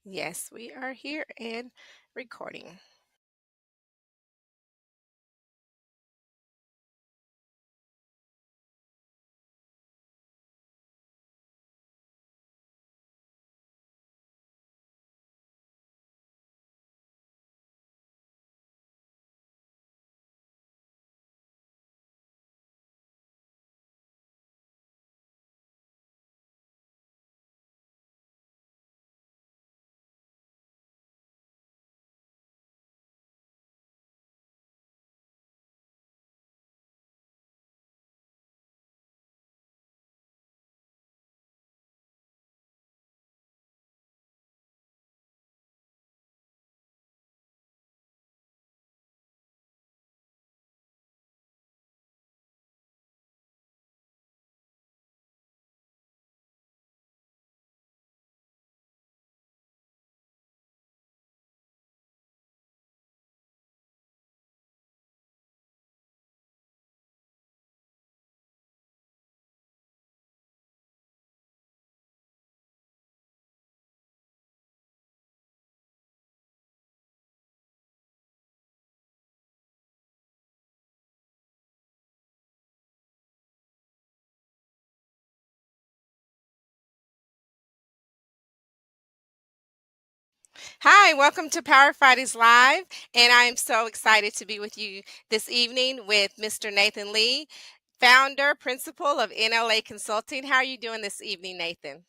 Yes, we are here and recording. Hi, welcome to Power Fridays Live, and I am so excited to be with you this evening with Mr. Nathan Lee, founder, principal of NLA Consulting. How are you doing this evening, Nathan?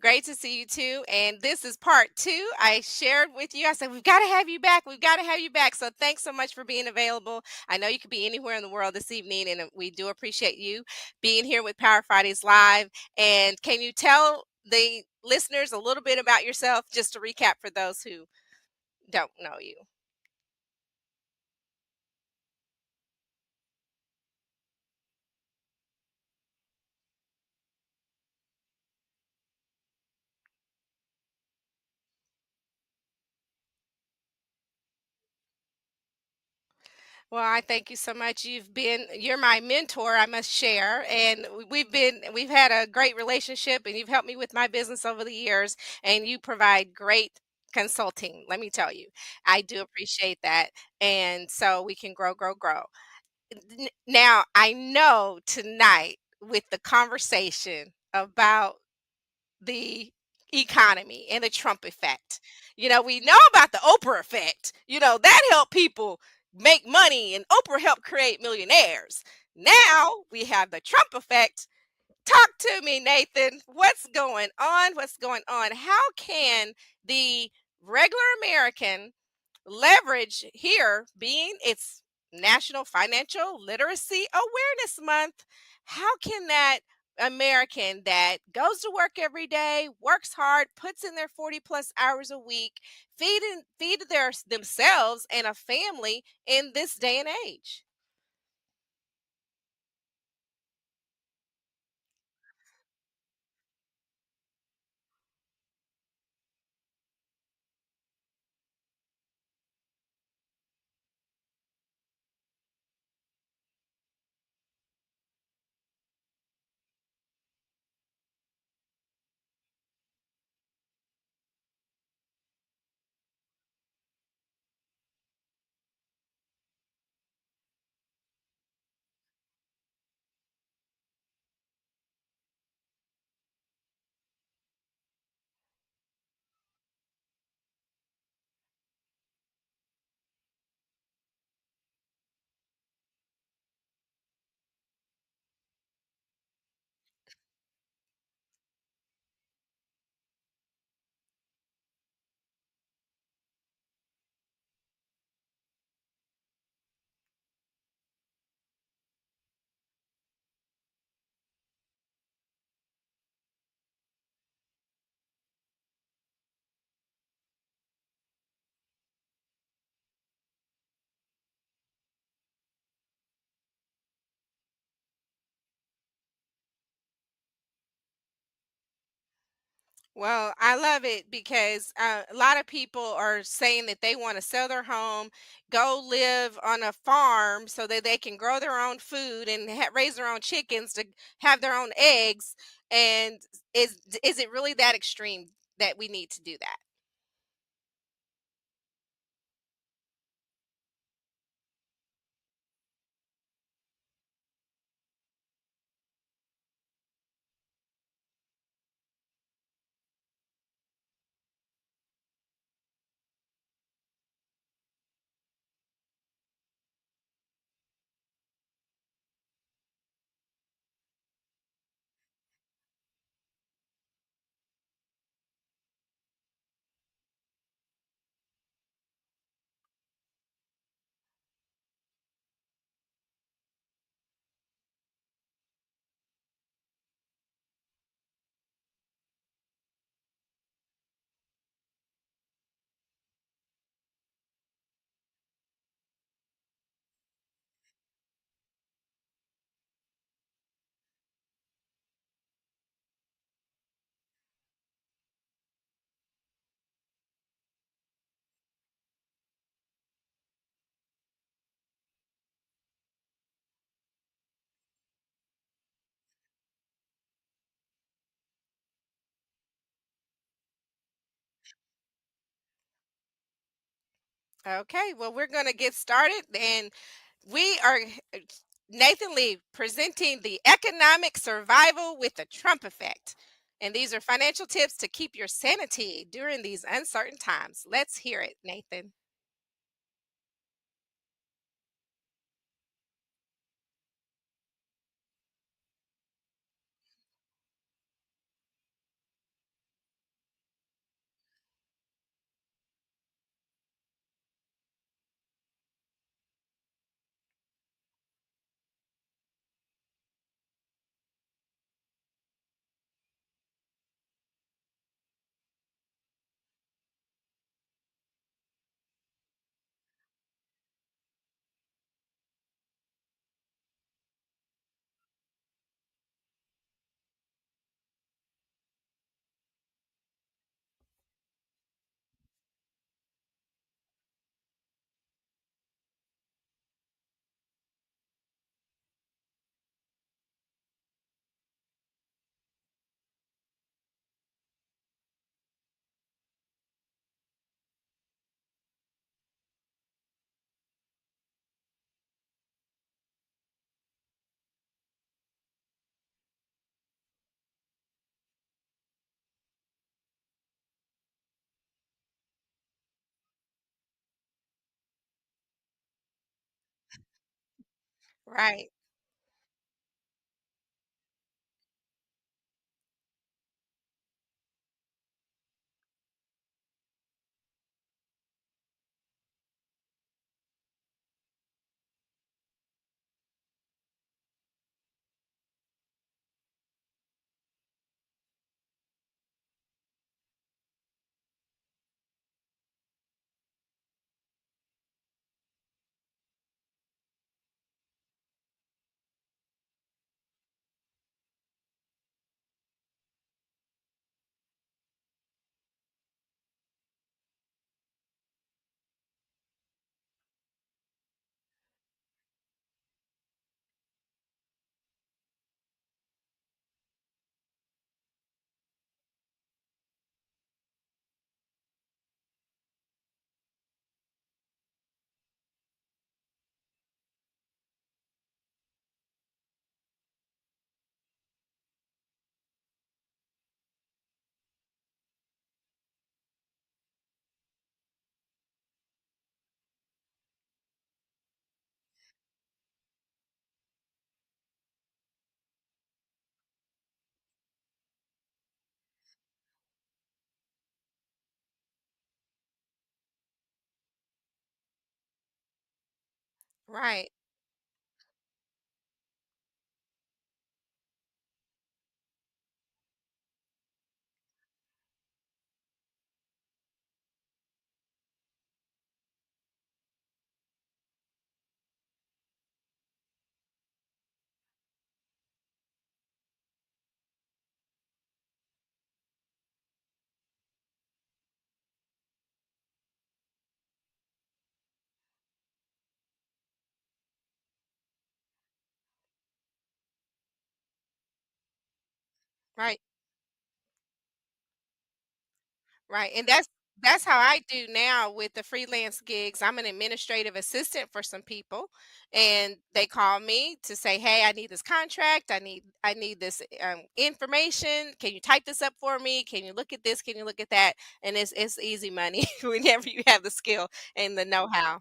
Great to see you too. And this is part two. I shared with you, I said, we've got to have you back. We've got to have you back. So thanks so much for being available. I know you could be anywhere in the world this evening, and we do appreciate you being here with Power Fridays Live. And can you tell the listeners a little bit about yourself, just to recap for those who don't know you? Well, I thank you so much. You're my mentor, I must share. And we've had a great relationship, and you've helped me with my business over the years, and you provide great consulting. Let me tell you, I do appreciate that. And so we can grow, grow, grow. Now, I know tonight with the conversation about the economy and the Trump effect. We know about the Oprah effect. That helped people make money, and Oprah helped create millionaires. Now we have the Trump effect. Talk to me, Nathan. What's going on? What's going on? How can the regular American leverage here, being it's National Financial Literacy Awareness Month? How can that American that goes to work every day, works hard, puts in their 40 plus hours a week, feed themselves and a family in this day and age? Well, I love it because a lot of people are saying that they want to sell their home, go live on a farm so that they can grow their own food and raise their own chickens to have their own eggs. And is it really that extreme that we need to do that? Okay, well, we're going to get started. And we are Nathan Lee presenting the economic survival with the Trump effect. And these are financial tips to keep your sanity during these uncertain times. Let's hear it, Nathan. Right, right, Right. Right, and that's how I do now with the freelance gigs. I'm an administrative assistant for some people, and they call me to say, "Hey, I need this contract. I need this information. Can you type this up for me? Can you look at this? Can you look at that?" And it's easy money whenever you have the skill and the know-how.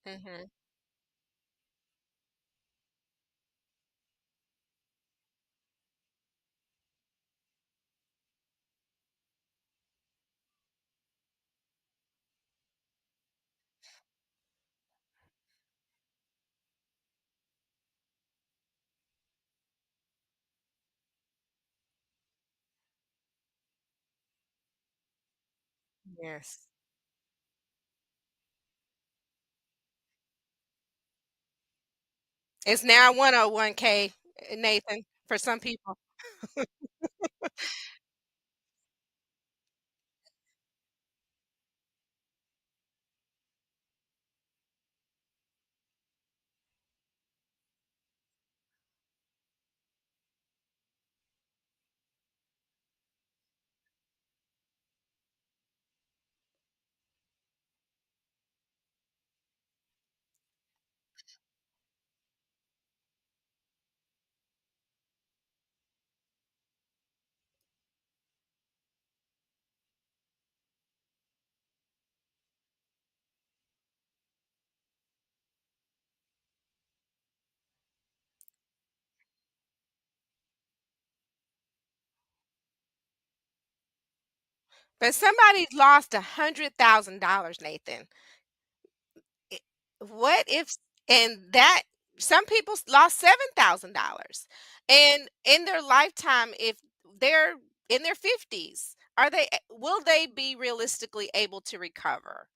Hmm. Yes, it's now 101k, Nathan, for some people. But somebody lost $100,000, Nathan. I what if and that some people lost $7,000. And in their lifetime, if they're in their 50s, will they be realistically able to recover?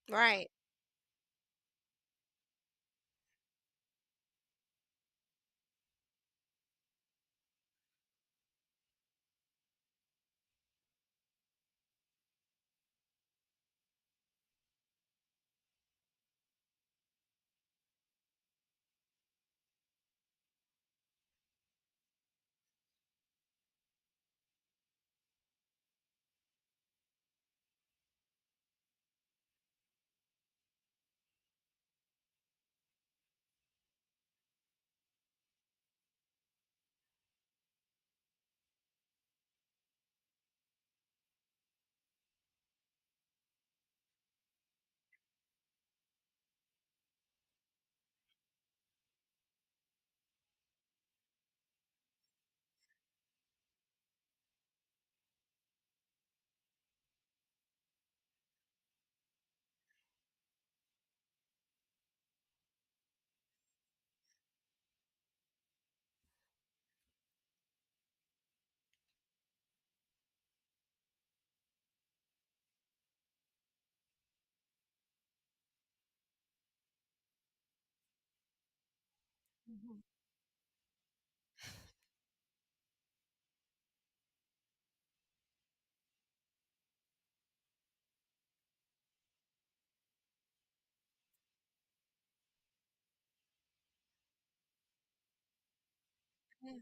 Right. Mhm. Mm.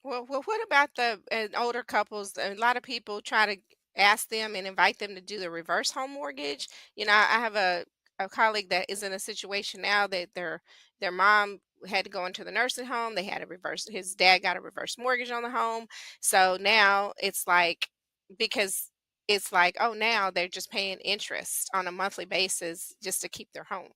Well, what about the older couples? A lot of people try to ask them and invite them to do the reverse home mortgage. I have a colleague that is in a situation now that their mom had to go into the nursing home. They had a reverse. His dad got a reverse mortgage on the home, so now it's like because it's like oh now they're just paying interest on a monthly basis just to keep their home.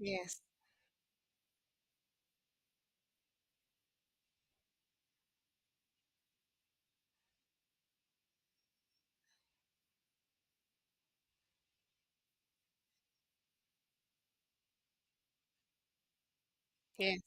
Yes. Yes.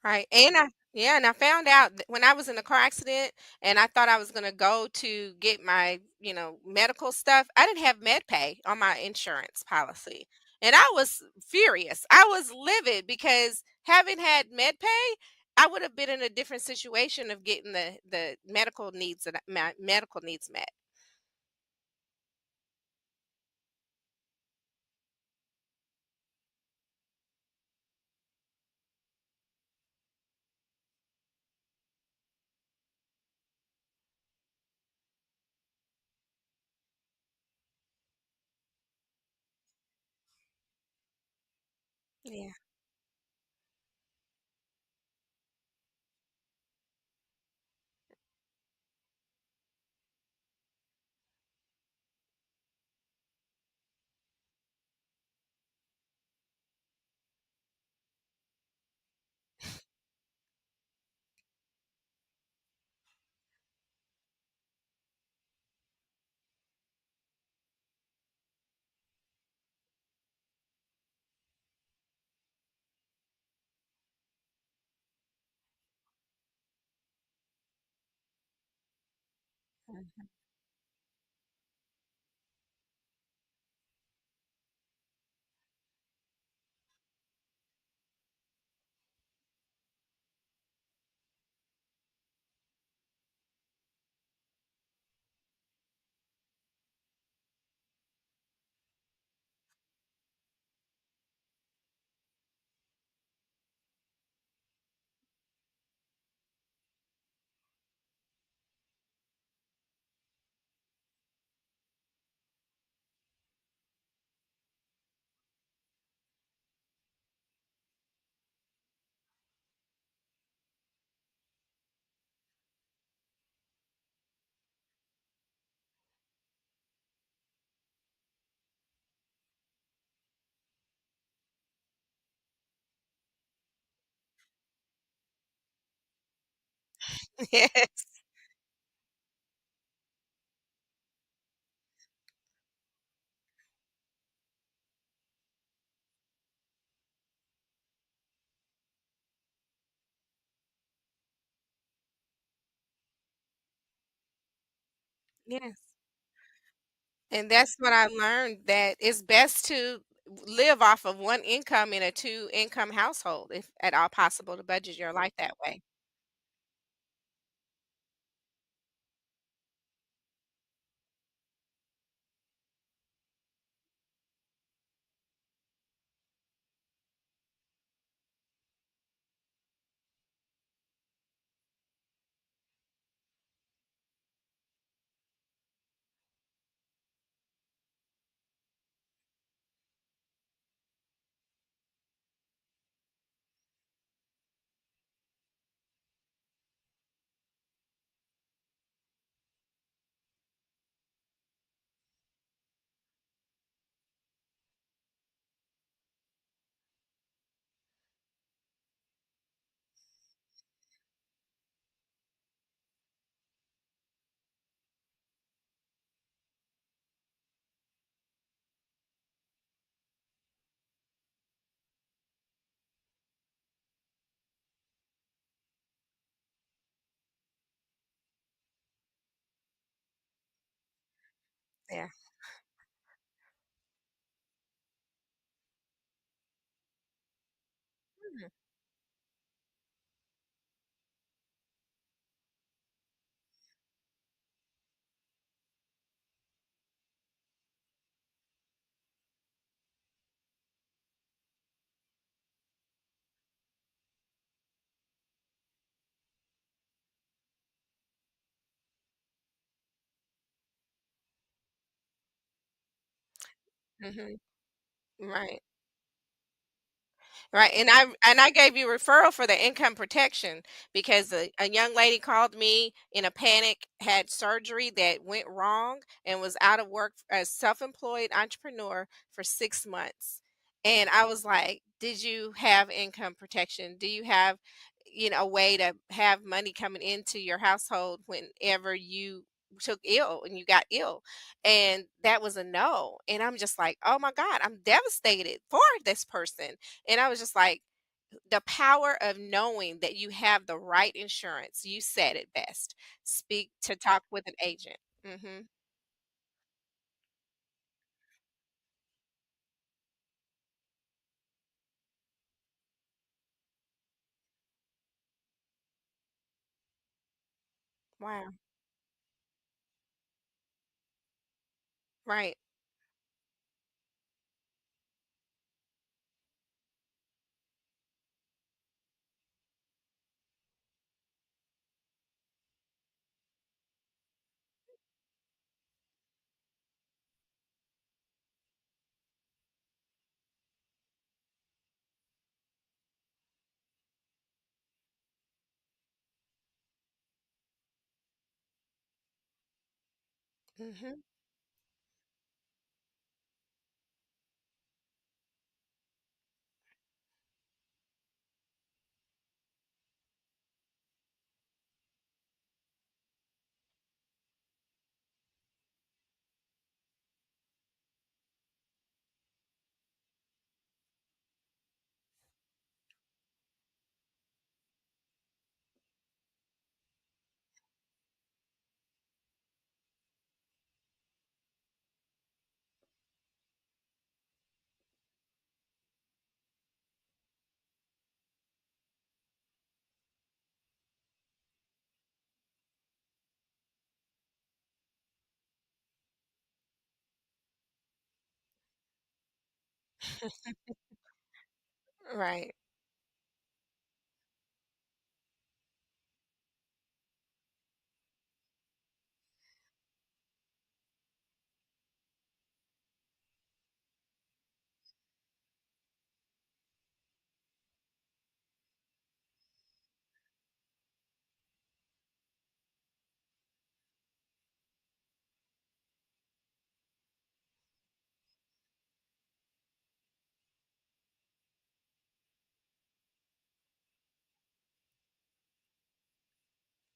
Right, and I found out that when I was in a car accident and I thought I was gonna go to get my, medical stuff, I didn't have med pay on my insurance policy. And I was furious. I was livid because having had med pay, I would have been in a different situation of getting the medical needs that my medical needs met. Yeah. Yes. Yes. And that's what I learned, that it's best to live off of one income in a two income household, if at all possible, to budget your life that way. Yeah. Mhm. Right. Right, and I gave you referral for the income protection because a young lady called me in a panic, had surgery that went wrong, and was out of work as self-employed entrepreneur for 6 months. And I was like, "Did you have income protection? Do you have, a way to have money coming into your household whenever you took ill and you got ill?" And that was a no. And I'm just like, "Oh my God, I'm devastated for this person." And I was just like, the power of knowing that you have the right insurance. You said it best. Speak to talk with an agent. Mhm. Wow. Right. Mhm. Right.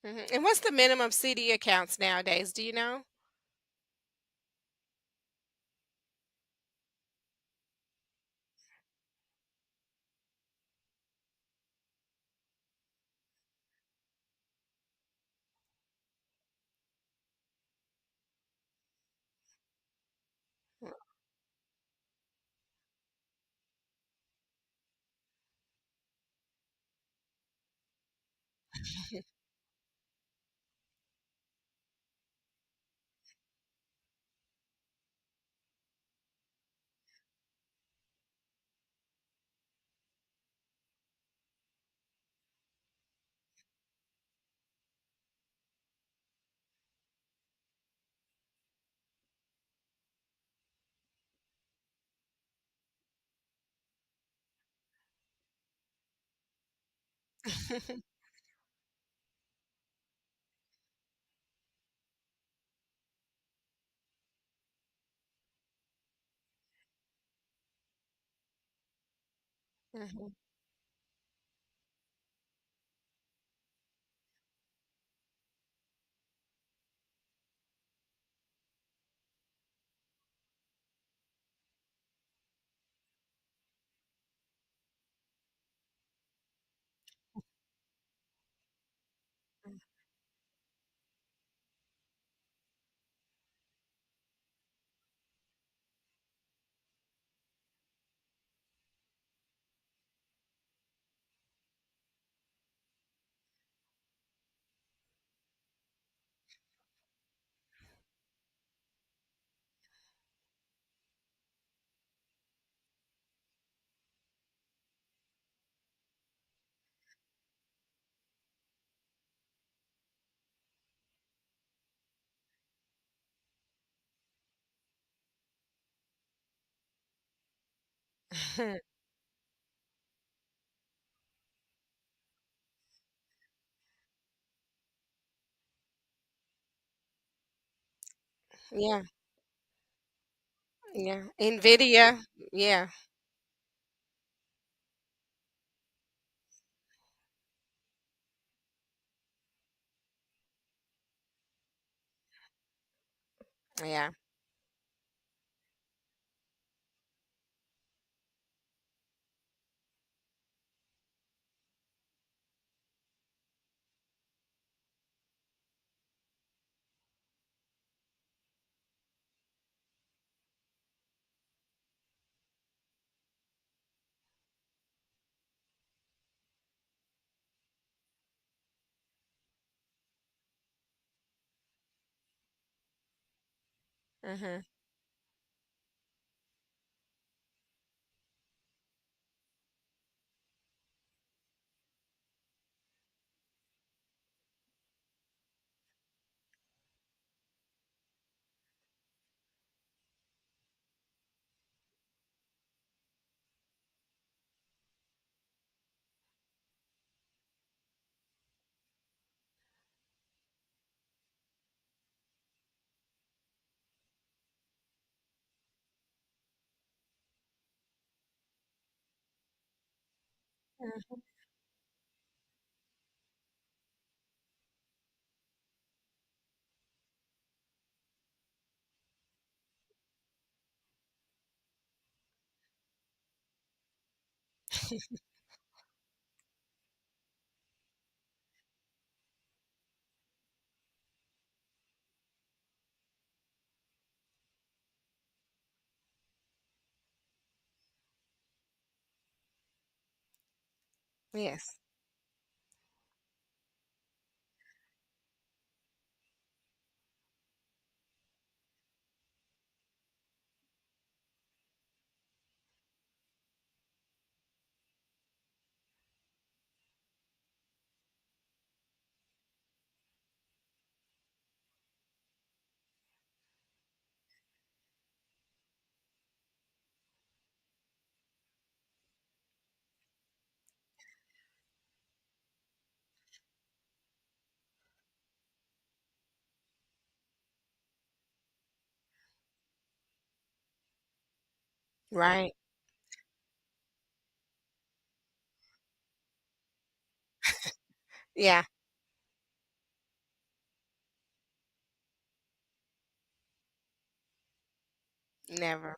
And what's the minimum CD accounts nowadays? Do you know? Mhm. Yeah, yeah. Nvidia. Yeah, yeah. Hmm. Yes. Right. Yeah. Never.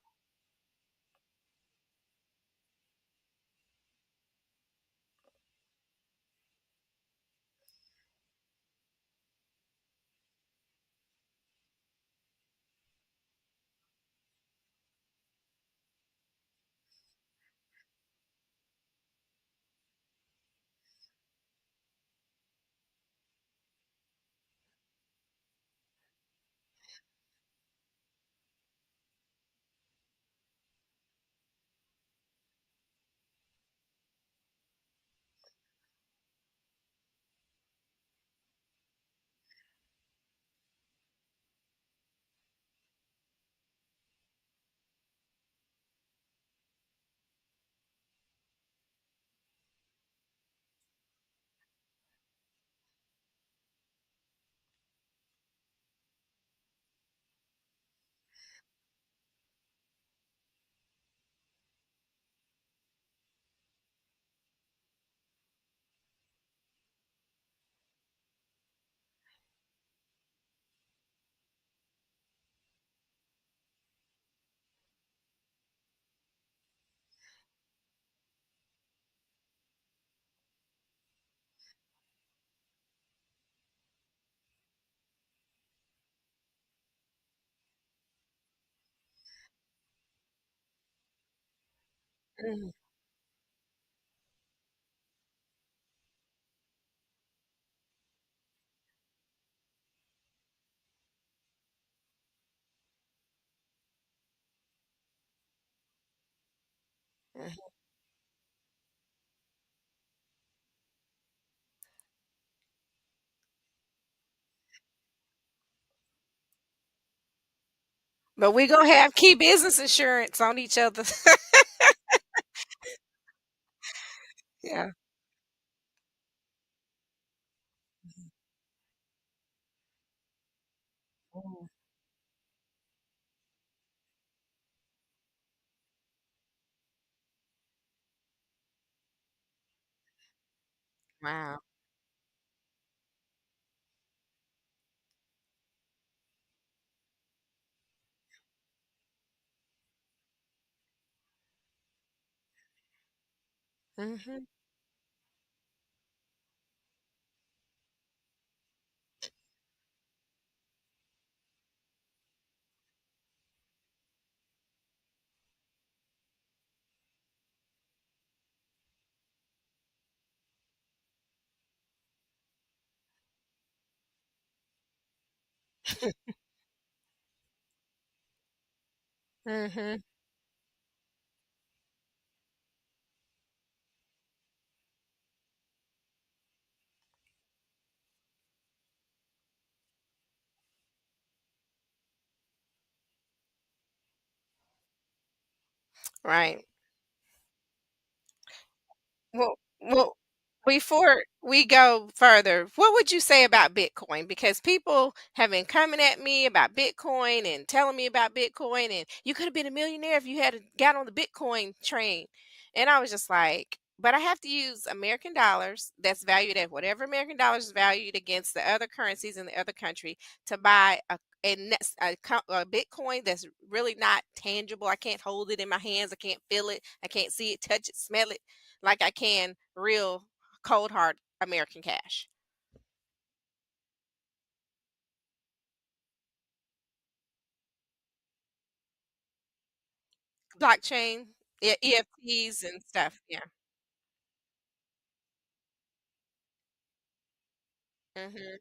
Mhm. Mhm. But we gonna have key business insurance on each other. Yeah. Mm. Wow. Mhm. Mhm. Right. Well, before we go further, what would you say about Bitcoin? Because people have been coming at me about Bitcoin and telling me about Bitcoin, and you could have been a millionaire if you had got on the Bitcoin train. And I was just like, but I have to use American dollars that's valued at whatever American dollars is valued against the other currencies in the other country to buy a Bitcoin that's really not tangible. I can't hold it in my hands. I can't feel it. I can't see it, touch it, smell it like I can real cold hard American cash. Blockchain, EFTs and stuff. Yeah. Hmm.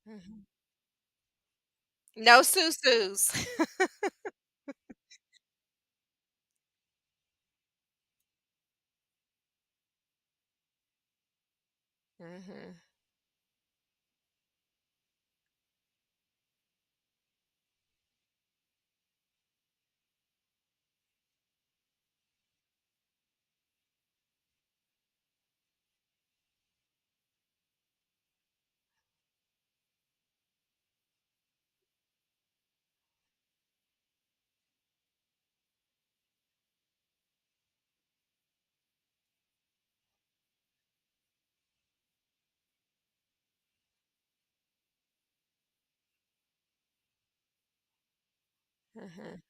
Mhm. No susus. Mhm. Mhm.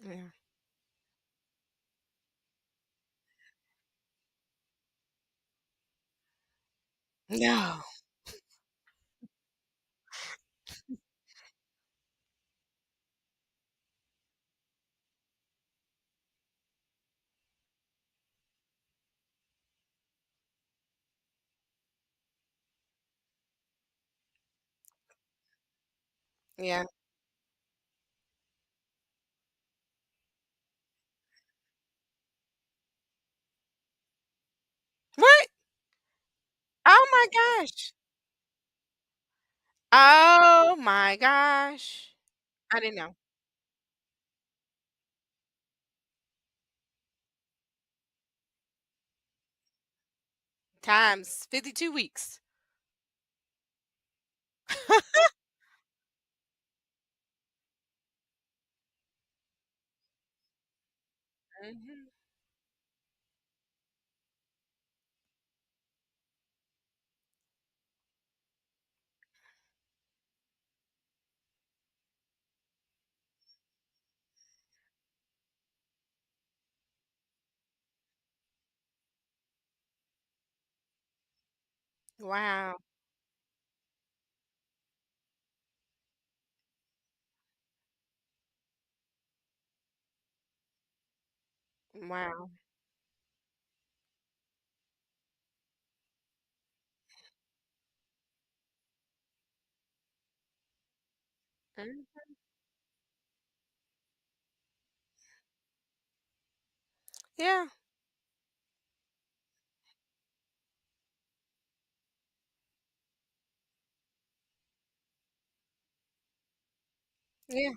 Yeah. No. Yeah. What? Oh my gosh. Oh my gosh. I didn't know. Times 52 weeks. Mhm. Wow. Wow. Mm. Yeah. Yeah.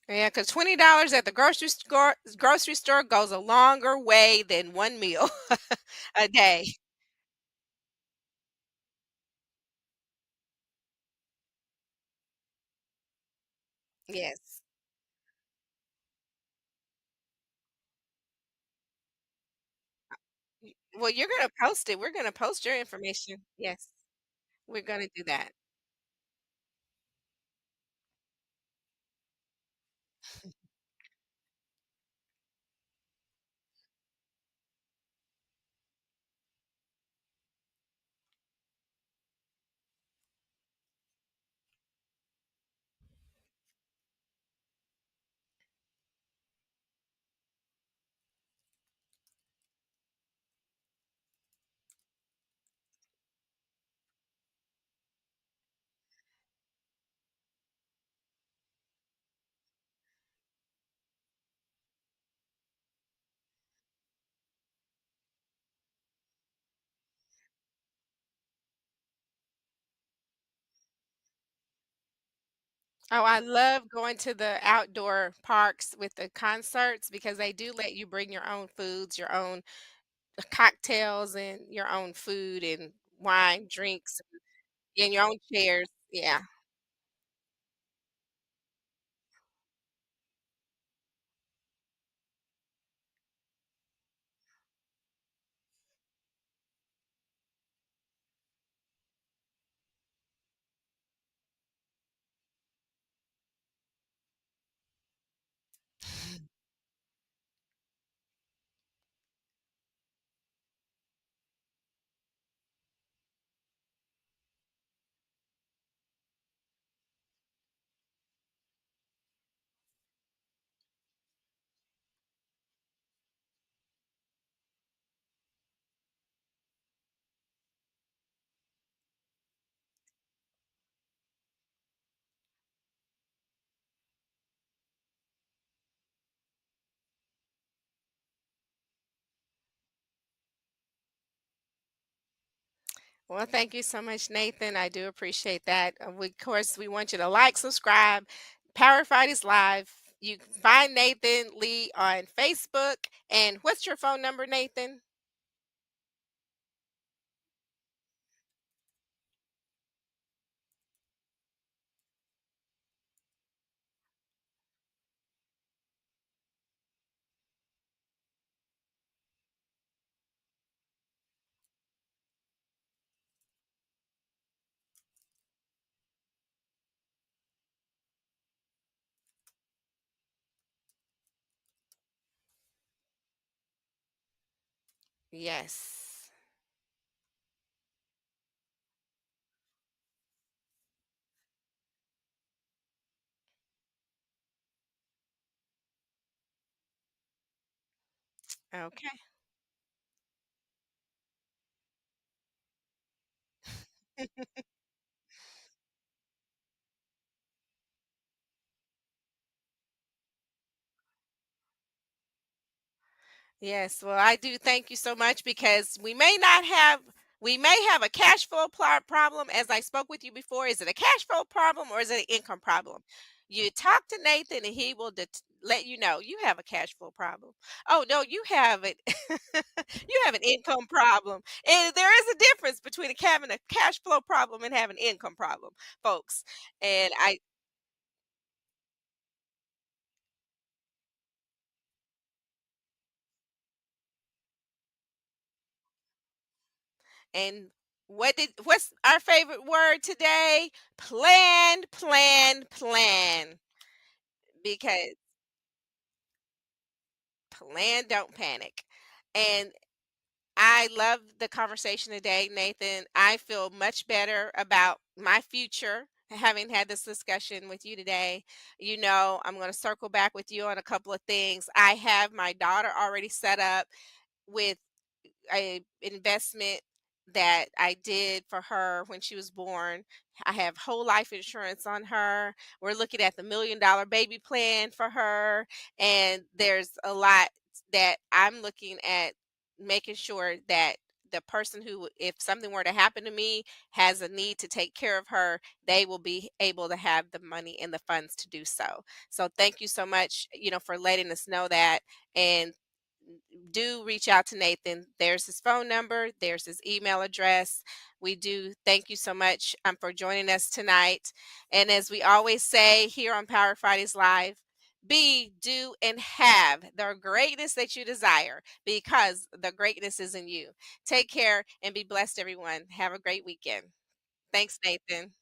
Yeah, because $20 at the grocery store goes a longer way than one meal a day. Yes. Well, you're gonna post it. We're gonna post your information. Yes, we're gonna do that. Oh, I love going to the outdoor parks with the concerts because they do let you bring your own foods, your own cocktails, and your own food and wine, drinks, and your own chairs. Yeah. Well, thank you so much, Nathan. I do appreciate that. Of course, we want you to like, subscribe. Power Fridays Live. You can find Nathan Lee on Facebook. And what's your phone number, Nathan? Yes. Okay. Yes, well, I do thank you so much because we may have a cash flow problem. As I spoke with you before, is it a cash flow problem or is it an income problem? You talk to Nathan and he will let you know you have a cash flow problem. Oh no, you have it. You have an income problem, and there is a difference between having a cash flow problem and having an income problem, folks. And I And what's our favorite word today? Plan, plan, plan. Because plan, don't panic. And I love the conversation today, Nathan. I feel much better about my future having had this discussion with you today. I'm going to circle back with you on a couple of things. I have my daughter already set up with a investment that I did for her when she was born. I have whole life insurance on her. We're looking at the $1 million baby plan for her. And there's a lot that I'm looking at making sure that the person who, if something were to happen to me, has a need to take care of her, they will be able to have the money and the funds to do so. So thank you so much, for letting us know that. And do reach out to Nathan. There's his phone number, there's his email address. We do thank you so much for joining us tonight. And as we always say here on Power Fridays Live, be, do, and have the greatness that you desire because the greatness is in you. Take care and be blessed, everyone. Have a great weekend. Thanks, Nathan.